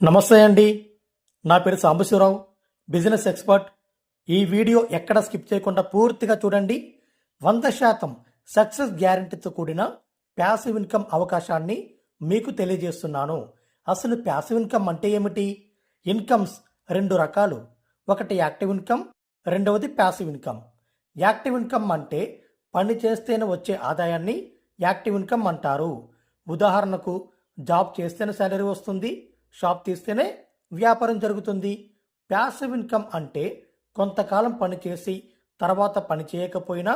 నమస్తే అండి. నా పేరు సాంబశివరావు, బిజినెస్ ఎక్స్పర్ట్. ఈ వీడియో ఎక్కడ స్కిప్ చేయకుండా పూర్తిగా చూడండి. 100% సక్సెస్ గ్యారంటీతో కూడిన ప్యాసివ్ ఇన్కమ్ అవకాశాన్ని మీకు తెలియజేస్తున్నాను. అసలు ప్యాసివ్ ఇన్కమ్ అంటే ఏమిటి? ఇన్కమ్స్ రెండు రకాలు. ఒకటి యాక్టివ్ ఇన్కమ్, రెండవది ప్యాసివ్ ఇన్కమ్. యాక్టివ్ ఇన్కమ్ అంటే పని చేస్తేనే వచ్చే ఆదాయాన్ని యాక్టివ్ ఇన్కమ్ అంటారు. ఉదాహరణకు జాబ్ చేస్తేనే శాలరీ వస్తుంది, షాప్ తీస్తేనే వ్యాపారం జరుగుతుంది. ప్యాసివ్ ఇన్కమ్ అంటే కొంతకాలం పనిచేసి తర్వాత పని చేయకపోయినా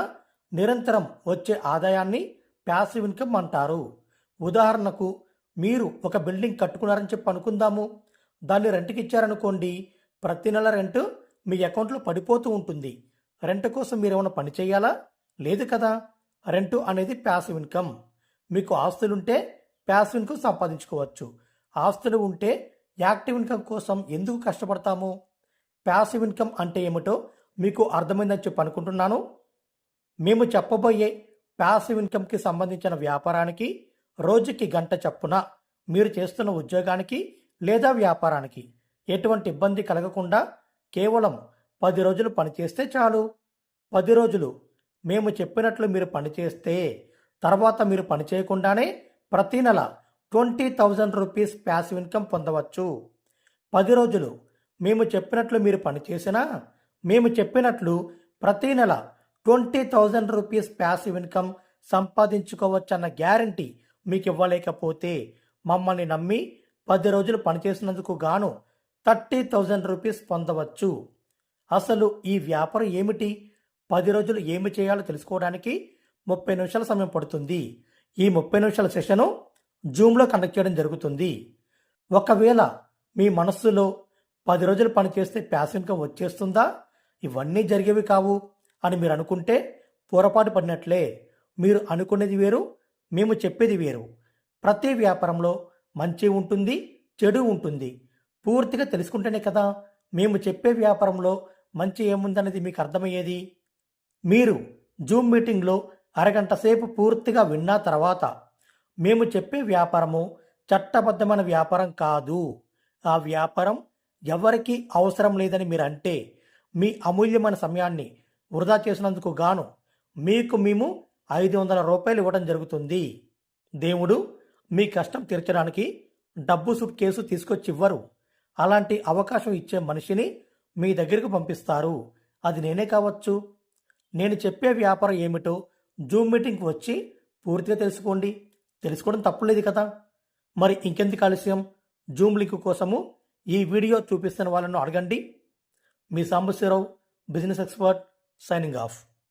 నిరంతరం వచ్చే ఆదాయాన్ని ప్యాసివ్ ఇన్కమ్ అంటారు. ఉదాహరణకు మీరు ఒక బిల్డింగ్ కట్టుకున్నారని చెప్పి అనుకుందాము. దాన్ని రెంట్కి ఇచ్చారనుకోండి, ప్రతి నెల రెంట్ మీ అకౌంట్లో పడిపోతూ ఉంటుంది. రెంట్ కోసం మీరు ఏమైనా పని చేయాలా? లేదు కదా. రెంట్ అనేది ప్యాసివ్ ఇన్కమ్. మీకు ఆస్తులుంటే ప్యాసివ్ ఇన్కమ్ సంపాదించుకోవచ్చు. ఆస్తులు ఉంటే యాక్టివ్ ఇన్కమ్ కోసం ఎందుకు కష్టపడతాము? ప్యాసివ్ ఇన్కమ్ అంటే ఏమిటో మీకు అర్థమైందని చెప్పి అనుకుంటున్నాను. మేము చెప్పబోయే ప్యాసివ్ ఇన్కమ్కి సంబంధించిన వ్యాపారానికి రోజుకి గంట చొప్పున మీరు చేస్తున్న ఉద్యోగానికి లేదా వ్యాపారానికి ఎటువంటి ఇబ్బంది కలగకుండా కేవలం 10 రోజులు పనిచేస్తే చాలు. 10 రోజులు మేము చెప్పినట్లు మీరు పనిచేస్తే తర్వాత మీరు పని చేయకుండానే ప్రతి నెల 20,000 రూపీస్ ప్యాసివ్ ఇన్కమ్ పొందవచ్చు. 10 రోజులు మేము చెప్పినట్లు మీరు పనిచేసినా మేము చెప్పినట్లు ప్రతి నెల 20,000 రూపీస్ ప్యాసివ్ ఇన్కమ్ సంపాదించుకోవచ్చన్న గ్యారంటీ మీకు ఇవ్వలేకపోతే మమ్మల్ని నమ్మి 10 రోజులు పనిచేసినందుకు గాను 30,000 రూపీస్ పొందవచ్చు. అసలు ఈ వ్యాపారం ఏమిటి? 10 రోజులు ఏమి చేయాలో తెలుసుకోవడానికి 30 నిమిషాల సమయం పడుతుంది. ఈ 30 నిమిషాల సెషను జూమ్లో కండక్ట్ చేయడం జరుగుతుంది. ఒకవేళ మీ మనస్సులో 10 రోజులు పనిచేస్తే ప్యాసివ్ ఇన్కమ్ వచ్చేస్తుందా, ఇవన్నీ జరిగేవి కావు అని మీరు అనుకుంటే పొరపాటు పడినట్లే. మీరు అనుకునేది వేరు, మేము చెప్పేది వేరు. ప్రతి వ్యాపారంలో మంచి ఉంటుంది, చెడు ఉంటుంది. పూర్తిగా తెలుసుకుంటేనే కదా మేము చెప్పే వ్యాపారంలో మంచి ఏముందనేది మీకు అర్థమయ్యేది. మీరు జూమ్ మీటింగ్లో అరగంట సేపు పూర్తిగా విన్న తర్వాత మేము చెప్పే వ్యాపారము చట్టబద్ధమైన వ్యాపారం కాదు, ఆ వ్యాపారం ఎవరికీ అవసరం లేదని మీరు అంటే మీ అమూల్యమైన సమయాన్ని వృధా చేసినందుకు గాను మీకు మేము 500 రూపాయలు ఇవ్వడం జరుగుతుంది. దేవుడు మీ కష్టం తీర్చడానికి డబ్బు సూట్ కేసు తీసుకొచ్చి ఇవ్వరు. అలాంటి అవకాశం ఇచ్చే మనిషిని మీ దగ్గరకు పంపిస్తారు. అది నేనే కావచ్చు. నేను చెప్పే వ్యాపారం ఏమిటో జూమ్ మీటింగ్కి వచ్చి పూర్తిగా తెలుసుకోండి. తెలుసుకోవడం తప్పులేదు కదా. మరి ఇంకెందుకు ఆలస్యం? జూమ్ లింక్ కోసము ఈ వీడియో చూపిస్తున్న వాళ్ళను అడగండి. మీ Sambasivarao, business expert, signing of.